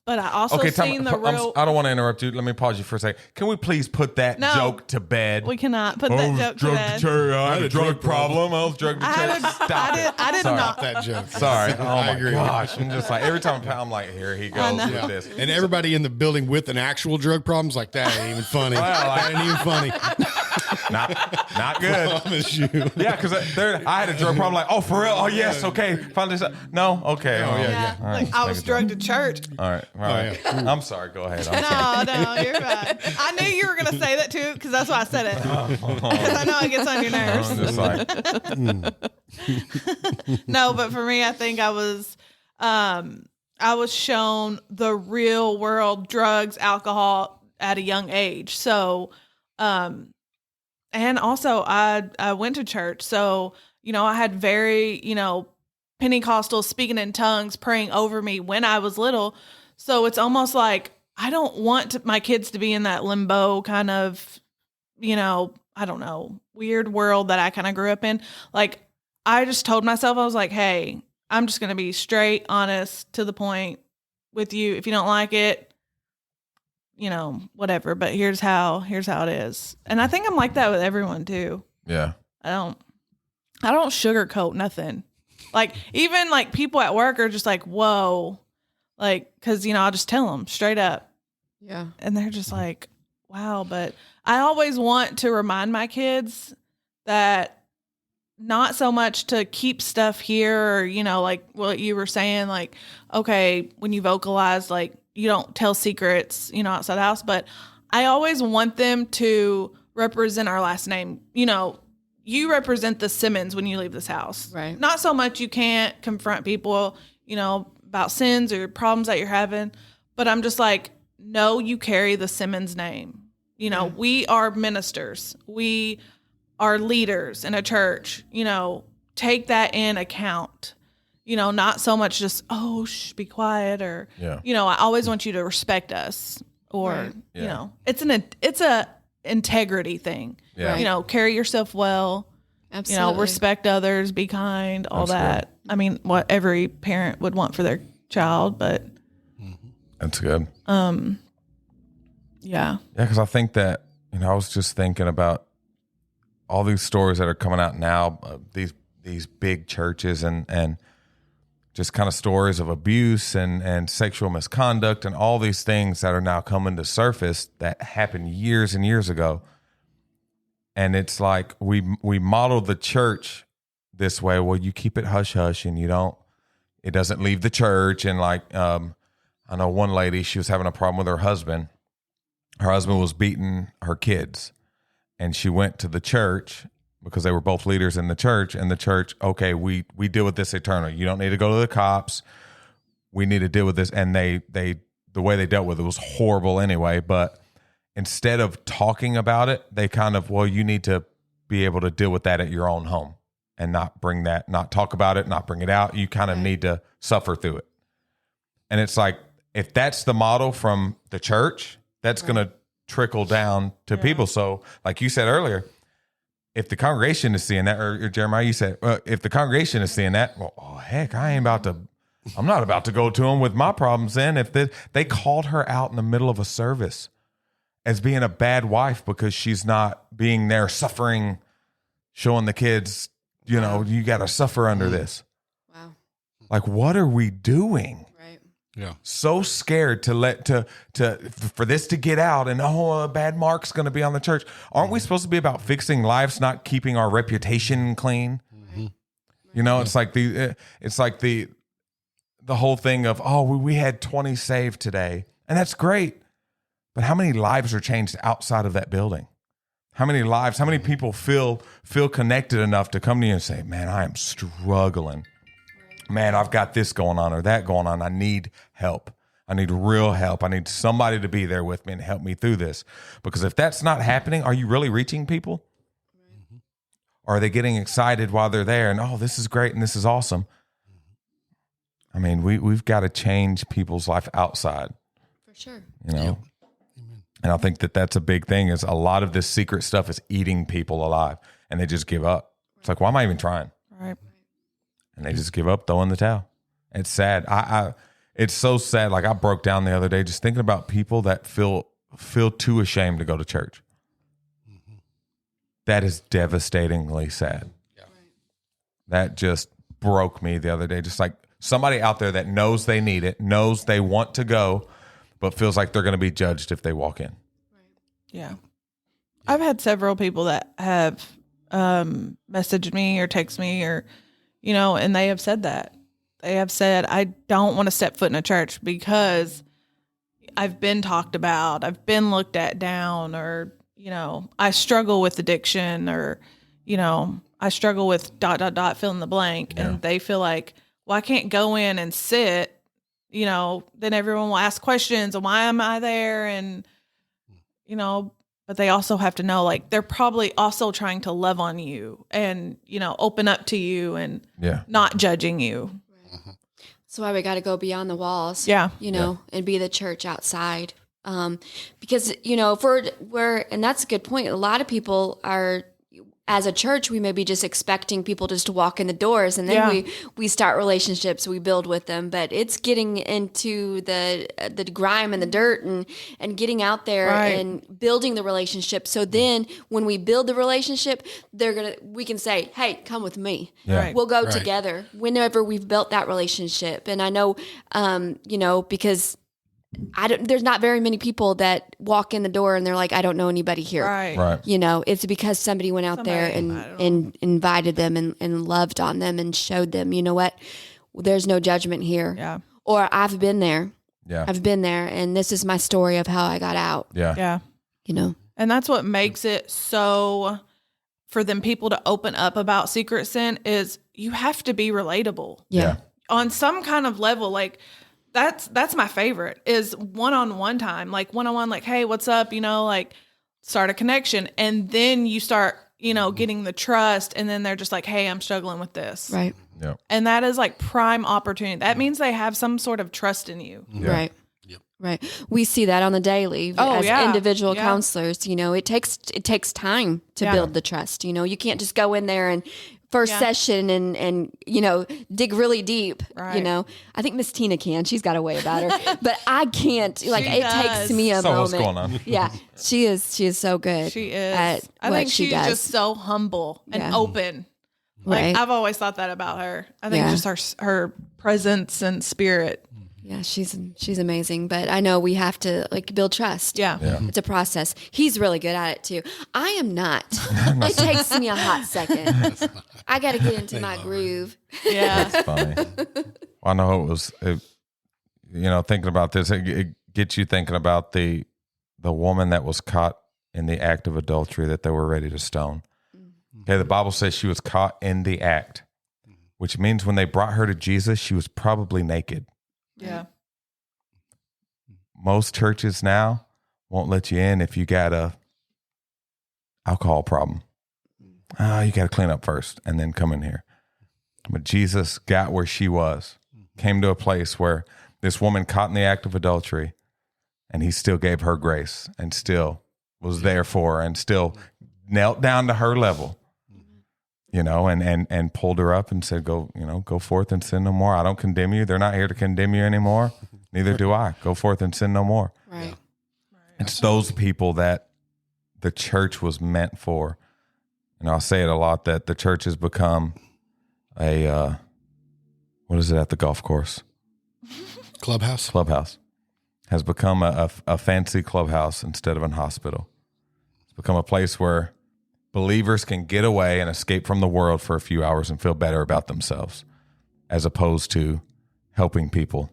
But I also seen the real. I don't want to interrupt you. Let me pause you for a second. Can we please put that No. joke to bed? We cannot put that joke to bed. I had a drug problem. I was drugged to church. Stop it. I did Sorry. not. That joke. Sorry. Oh I my agree. gosh. I'm just like, every time I'm like, here he goes know. with this. And everybody in the building with an actual drug problem's like, that ain't even funny. That ain't even funny. Not good. Promise you. Yeah, because I had a drug problem. Like, oh, for real? Oh, yes. Okay. Finally, no. Okay. Oh, yeah. All right, Like, I was drugged to church. All right. All right. I'm sorry. Go ahead. I'm sorry. No, you're fine. I knew you were going to say that too, because that's why I said it. Because I know it gets on your nerves. I'm just like, No, but for me, I think I was shown the real world drugs, alcohol at a young age. So, and also I went to church. So, I had very, Pentecostals speaking in tongues, praying over me when I was little. So it's almost like, I don't want my kids to be in that limbo kind of, I don't know, weird world that I kind of grew up in. Like, I just told myself, I was like, hey, I'm just going to be straight, honest, to the point with you. If you don't like it, whatever, but here's how it is. And I think I'm like that with everyone too. yeah. I don't sugarcoat nothing. Like, even like people at work are just like, whoa, like, cause I'll just tell them straight up. Yeah. And they're just like, wow. But I always want to remind my kids that not so much to keep stuff here, or, like what you were saying, like, okay, when you vocalize, like, you don't tell secrets, outside the house, but I always want them to represent our last name. You represent the Simmons when you leave this house. Right. Not so much you can't confront people, about sins or problems that you're having, but I'm just like, no, you carry the Simmons name. We are ministers. We are leaders in a church. Take that in account. Not so much just, be quiet, or, Yeah. I always want you to respect us, or, Right. Yeah. it's a integrity thing. Yeah. Carry yourself well, Absolutely. respect others, be kind, all That's that. I mean, what every parent would want for their child, but That's good. yeah. Yeah, because I think that, I was just thinking about all these stories that are coming out now, these big churches, and just kind of stories of abuse and sexual misconduct and all these things that are now coming to surface that happened years and years ago. And it's like we model the church this way. Well, you keep it hush hush, and it doesn't leave the church. And like, I know one lady, she was having a problem with her husband. Her husband was beating her kids, and she went to the church because they were both leaders in the church, and the church, okay, we deal with this eternally. You don't need to go to the cops. We need to deal with this. And the way they dealt with it was horrible anyway, but instead of talking about it, they kind of, well, you need to be able to deal with that at your own home and not talk about it, not bring it out. You kind of need to suffer through it. And it's like, if that's the model from the church, that's going to trickle down to people. So like you said earlier, if the congregation is seeing that, or Jeremiah, you said, if the congregation is seeing that, well, heck, I'm not about to go to them with my problems then. If they called her out in the middle of a service as being a bad wife because she's not being there suffering, showing the kids, you got to suffer under this. Wow. Like, what are we doing? Right. Yeah. So scared for this to get out, and a bad mark's going to be on the church. Aren't we supposed to be about fixing lives, not keeping our reputation clean? You know, it's like the whole thing of, we had 20 saved today, and that's great, but how many lives are changed outside of that building? How many people feel connected enough to come to you and say, man, I am struggling. Man, I've got this going on or that going on. I need help. I need real help. I need somebody to be there with me and help me through this. Because if that's not happening, are you really reaching people? Or are they getting excited while they're there and, this is great and this is awesome? I mean, we've got to change people's life outside. For sure. You know? And I think that's a big thing is a lot of this secret stuff is eating people alive and they just give up. It's like, why am I even trying? Right. And they just give up, throw in the towel. It's sad. It's so sad. Like I broke down the other day just thinking about people that feel too ashamed to go to church. That is devastatingly sad. Yeah. That just broke me the other day. Just like somebody out there that knows they need it, knows they want to go, but feels like they're going to be judged if they walk in. Yeah. I've had several people that have messaged me or text me or, and they have said that. They have said, I don't want to step foot in a church because I've been talked about, I've been looked at down, or, I struggle with addiction, or, I struggle with ... fill in the blank. Yeah. And they feel like, well, I can't go in and sit, then everyone will ask questions and why am I there? And, but they also have to know, like, they're probably also trying to love on you and, open up to you and not judging you. That's why we got to go beyond the walls. Yeah. And be the church outside. Because, and that's a good point. A lot of people are, as a church, we may be just expecting people just to walk in the doors and then we start relationships, we build with them, but it's getting into the grime and the dirt and getting out there and building the relationship. So then when we build the relationship, we can say, hey, come with me. Yeah. Right. We'll go together whenever we've built that relationship. And I know, because there's not very many people that walk in the door and they're like, I don't know anybody here. Right. It's because somebody went out there and invited them and loved on them and showed them, you know what, there's no judgment here. Yeah. Or I've been there. Yeah. I've been there and this is my story of how I got out. Yeah. Yeah. And that's what makes it so for them people to open up about secret sin is you have to be relatable. Yeah. On some kind of level, like, that's my favorite is one-on-one time, like one-on-one, like, hey, what's up? Like start a connection. And then you start, getting the trust. And then they're just like, hey, I'm struggling with this. Right. Yeah. And that is like prime opportunity. That means they have some sort of trust in you. Yeah. Right. Yep. Right. We see that on the daily as individual counselors. It takes time to build the trust. You can't just go in there and first session and dig really deep. Right. I think Miss Tina can. She's got a way about her, but I can't. Like She it does. takes me a So moment. what's going on? Yeah, she is so good. She is. At I what think she she's does. just so humble and Yeah. open. Like Right. I've always thought that about her. I think Yeah. just her presence and spirit. Yeah, she's amazing. But I know we have to build trust. Yeah. It's a process. He's really good at it too. I am not. It takes me a hot second. I got to get into my groove. Yeah. That's funny. Well, I know thinking about this, it gets you thinking about the woman that was caught in the act of adultery that they were ready to stone. Okay, the Bible says she was caught in the act, which means when they brought her to Jesus, she was probably naked. Yeah. Most churches now won't let you in if you got a alcohol problem. You got to clean up first and then come in here. But Jesus got where she was, came to a place where this woman caught in the act of adultery, and he still gave her grace and still was there for her and still knelt down to her level, and pulled her up and said, go forth and sin no more. I don't condemn you. They're not here to condemn you anymore. Neither do I. Go forth and sin no more. Right. It's those people that the church was meant for. And I'll say it a lot that the church has become what is it at the golf course? Clubhouse. has become a fancy clubhouse instead of a hospital. It's become a place where believers can get away and escape from the world for a few hours and feel better about themselves, as opposed to helping people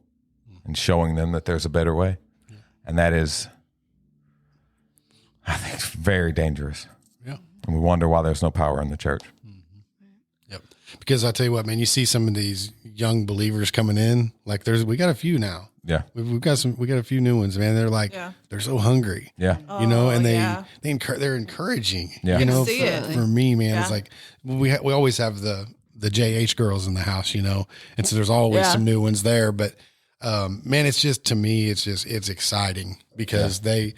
and showing them that there's a better way. And that is, I think, very dangerous. Yeah. And we wonder why there's no power in the church. Yep. Because I tell you what, man, you see some of these young believers coming in, like we got a few now. Yeah. We got a few new ones, man. They're like, they're so hungry, Yeah. you know, and yeah. they're encouraging, Yeah. you know, see it. for me, man, Yeah. it's like, we always have the JH girls in the house, you know, and so there's always Yeah. some new ones there, but, man, it's just, to me, it's exciting because I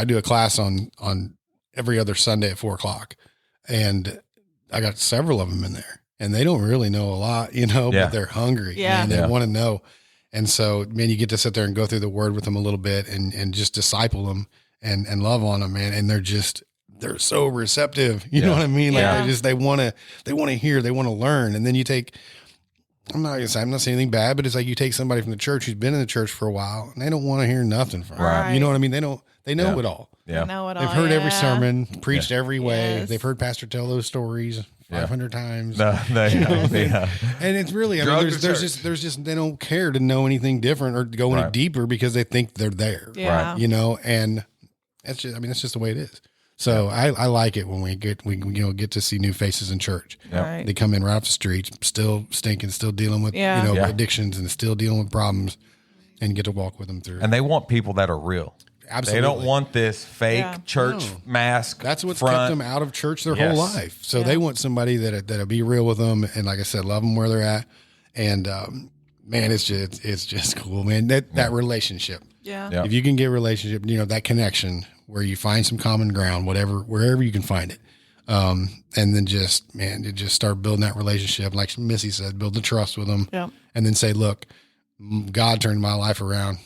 do a class on every other Sunday at 4:00, and I got several of them in there, and they don't really know a lot, you know, Yeah. but they're hungry, Yeah. and they Yeah. want to know. And so, man, you get to sit there and go through the word with them a little bit and just disciple them and love on them, man. And they're so receptive. You know what I mean? Like Yeah. they want to hear, they want to learn. And then you take, I'm not saying anything bad, but it's like you take somebody from the church who's been in the church for a while and they don't want to hear nothing from Right. them. You know what I mean? They know Yeah. it all. Yeah. I know it all. They've heard every yeah. sermon, preached every way. Yes. They've heard Pastor tell those stories 500 times. No, yeah. And it's really, I mean, Drug to there's church. just, they don't care to know anything different or to go any Right. deeper because they think they're there, Yeah. you know, and that's just the way it is. So I like it when we get to see new faces in church. Yep. Right. They come in right off the street, still stinking, still dealing with, Yeah. Yeah. addictions and still dealing with problems and get to walk with them through. And they want people that are real. Absolutely. They don't want this fake Yeah. church mask. That's what's front. kept them out of church their Yes. whole life. So Yeah. they want somebody that'll be real with them, and like I said, love them where they're at. And man, it's just cool, man. That relationship. Yeah. Yeah. If you can get relationship, that connection where you find some common ground, wherever you can find it, and then just start building that relationship. Like Missy said, build the trust with them, Yeah. and then say, look, God turned my life around,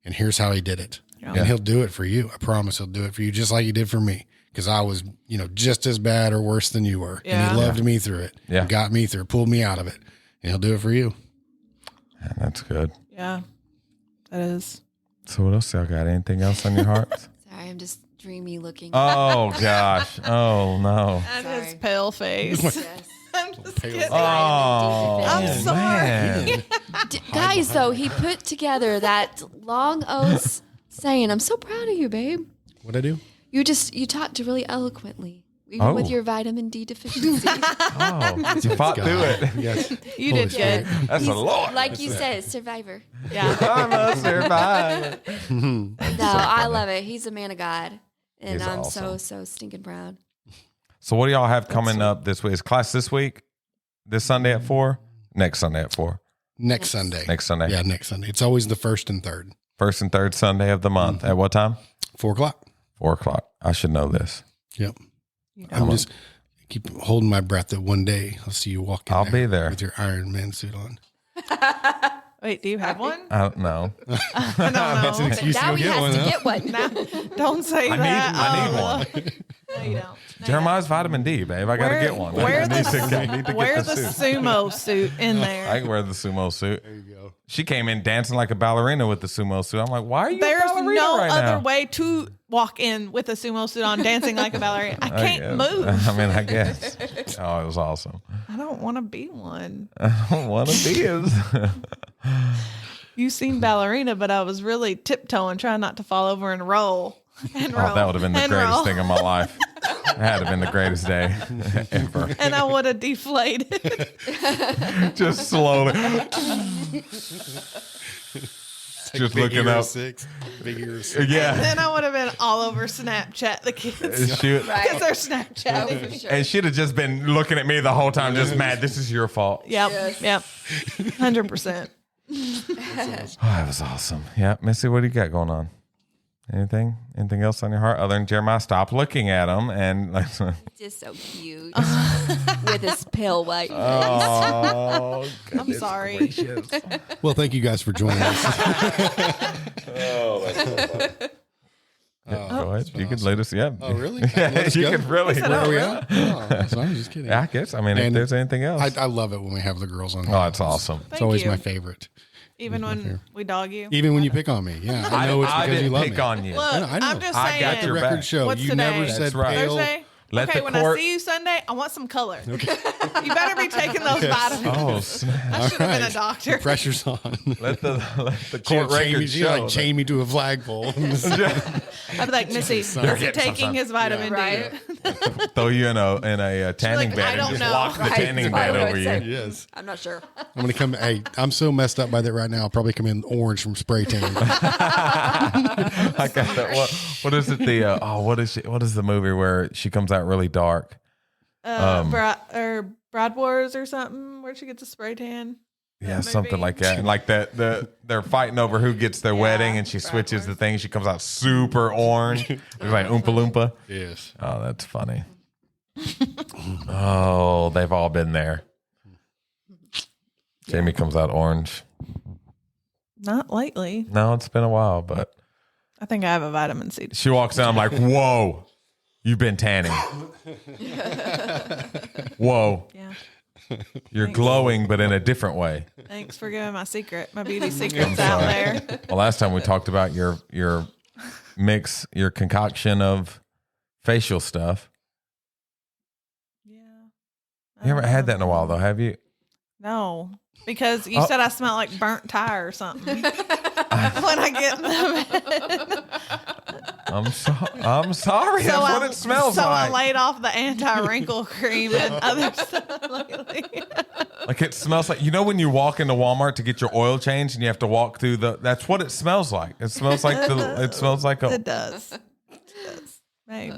and here's how He did it. Yeah. And He'll do it for you. I promise He'll do it for you, just like He did for me. Because I was, just as bad or worse than you were. And Yeah. He loved me through it. Yeah. And got me through it, pulled me out of it. And He'll do it for you. Man, that's good. Yeah. That is. So what else y'all got? Anything else on your hearts? Sorry, I'm just dreamy looking. Oh gosh. Oh no. And his Sorry. pale face. Yes. I'm just kidding. Oh, I'm sorry. man. Guys, though, he put together that long O's saying, I'm so proud of you, babe. What'd I do? You talked really eloquently, even with Oh. your vitamin D deficiency. Oh, you fought through it. Yes. You Holy did good. That's a lot. Like you said, survivor. Yeah. I'm a survivor. No, I love it. He's a man of God. And He's I'm awesome. so stinking proud. So what do y'all have coming up this week? Is class this week? This Sunday at 4? Next Sunday at 4? Next Sunday. Next Sunday. Yeah, next Sunday. It's always the first and third. First and third Sunday of the month. At what time? 4:00. 4:00. I should know this. Yep. You I'm know. just keep holding my breath that one day I'll see you walk in I'll be there. with your Iron Man suit on. Wait, do you have one? I don't know. I don't know. an excuse Now to he go has get to one, get one. No, don't say I that. need Oh, one. No, you don't. No, Jeremiah's vitamin D, babe. I got to Wear- get one. wear I need to the get the suit. sumo suit in I there. can wear the sumo suit. There you go. She came in dancing like a ballerina with the sumo suit. I'm like, why are you There's a ballerina no right other now? way to walk in with a sumo suit on, dancing like a ballerina. I can't guess. move. I mean, I guess. Oh, it was awesome. I don't want to be one. I don't want to be his. You seen ballerina, but I was really tiptoeing, trying not to fall over and roll. And roll. Oh, that would have been the and greatest roll. thing of my life. It had to have been the greatest day ever. And I would have deflated. Just slowly. Just Big looking Hero up. 6. Big Hero 6. Yeah. Then I would have been all over Snapchat, the kids. Because Right. they're Oh, Snapchatting. for sure. And she'd have just been looking at me the whole time, just mad. This is your fault. Yep. Yes. Yep. 100%. Oh, that was awesome. Yeah. Missy, what do you got going on? Anything else on your heart other than Jeremiah? Stop looking at him and like. Just so cute. With his pale white face. Oh, I'm sorry. Well, thank you guys for joining us. Go ahead. You could let us. Yeah. Oh, really? Yeah, Let us you go? could really. Where are we at? Oh, so I'm just kidding. I guess. I mean, if And there's anything else. I love it when we have the girls on. Oh, it's awesome. It's Thank always you. my favorite. Even when we dog you. Even when you pick on me. Yeah. I know it's I because you didn't love pick me. on you. Look, I know. I'm just I saying. got your Record back. show. What's You today? never That's said right. pale. Thursday? Let Okay, the when court- I see you Sunday, I want some color. Okay. You better be taking those vitamins. Oh, snap. I should have been a doctor. Pressure's on. Let the She'll court record she show. like chain me to a flagpole. I'd be like, Missy, is he taking his vitamin D? Right. Throw you in a tanning like, bed I and don't just know. lock the Right. tanning That's bed what I over would you. say. Yes. I'm not sure. I'm going to come. Hey, I'm so messed up by that right now. I'll probably come in orange from spray tan. I got that. What is it? What is the movie where she comes out really dark? Brad Wars or something, where she gets a spray tan. Yeah, That something movie. like that. And like they're fighting over who gets their wedding, and she Brad switches the Wars. thing. She comes out super orange. It's like Oompa Loompa. Yes. Oh, that's funny. Oh, they've all been there. Jamie comes out orange. Not lately. No, it's been a while, but I think I have a vitamin C. she walks in. I'm like, whoa, you've been tanning. Whoa, Yeah. you're glowing, but in a different way. Thanks for giving my secret, my beauty secrets out there. Well, last time we talked about your mix, your concoction of facial stuff. Yeah. You haven't had that in a while, though, have you? No, because you said I smell like burnt tire or something when I get in the bed. I'm sorry. That's what it smells so I like. laid off the anti-wrinkle cream and other stuff lately. Like it smells like, when you walk into Walmart to get your oil changed and you have to walk through that's what it smells like. It smells like it smells like It does. It does. Babe.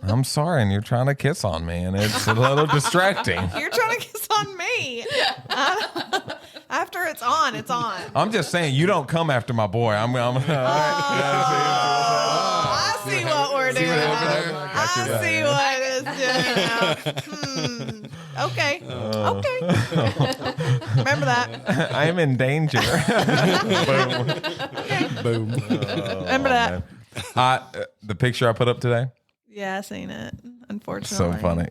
I'm sorry, and you're trying to kiss on me, and it's a little distracting. You're trying to kiss on me. After it's on, it's on. I'm just saying, you don't come after my boy. I see what we're doing. got your I see what it's doing. Okay. Okay. Remember that. I am in danger. Boom. Remember that. The picture I put up today, Yeah, I seen it. Unfortunately. so funny.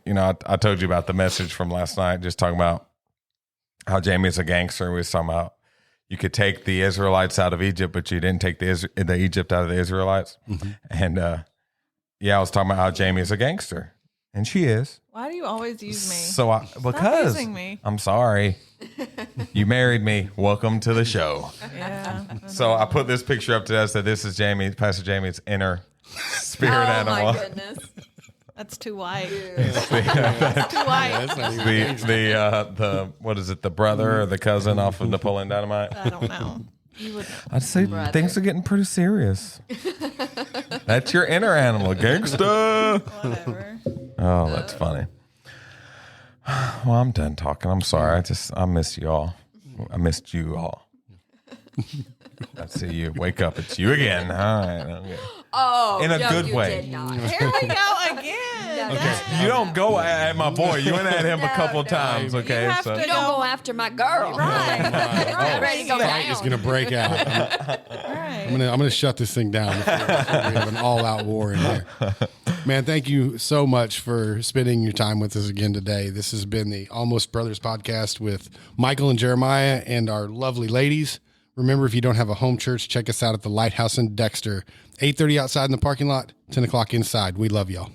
I told you about the message from last night, just talking about how Jamie's a gangster. We was talking about you could take the Israelites out of Egypt, but you didn't take the Egypt out of the Israelites. Mm-hmm. And I was talking about how Jamie's a gangster, and she is. Why do you always use me? So because using me. I'm sorry, you married me. Welcome to the show. Yeah. So I put this picture up today. I said, "This is Pastor Jamie's inner spirit animal." Oh my goodness. That's too white. It's That's too white. That's not even the what is it? The brother or the cousin off of Napoleon Dynamite? I don't know. You would. I'd say things are getting pretty serious. That's your inner animal, gangsta. Whatever. Oh, that's funny. Well, I'm done talking. I'm sorry. I miss you all. I missed you all. I see you. Wake up. It's you again. All right. Okay. Oh, In a no, good you way. did not. Here we go again. Okay. You don't go at my boy. You went at him a couple times. Okay. You have to You don't go after my girl. Right. I'm ready to go fight is down. going to break out. Right. I'm gonna shut this thing down before we have an all-out war in here. Man, thank you so much for spending your time with us again today. This has been the Almost Brothers podcast with Michael and Jeremiah and our lovely ladies. Remember, if you don't have a home church, check us out at the Lighthouse in Dexter. 8:30 outside in the parking lot, 10 o'clock inside. We love y'all.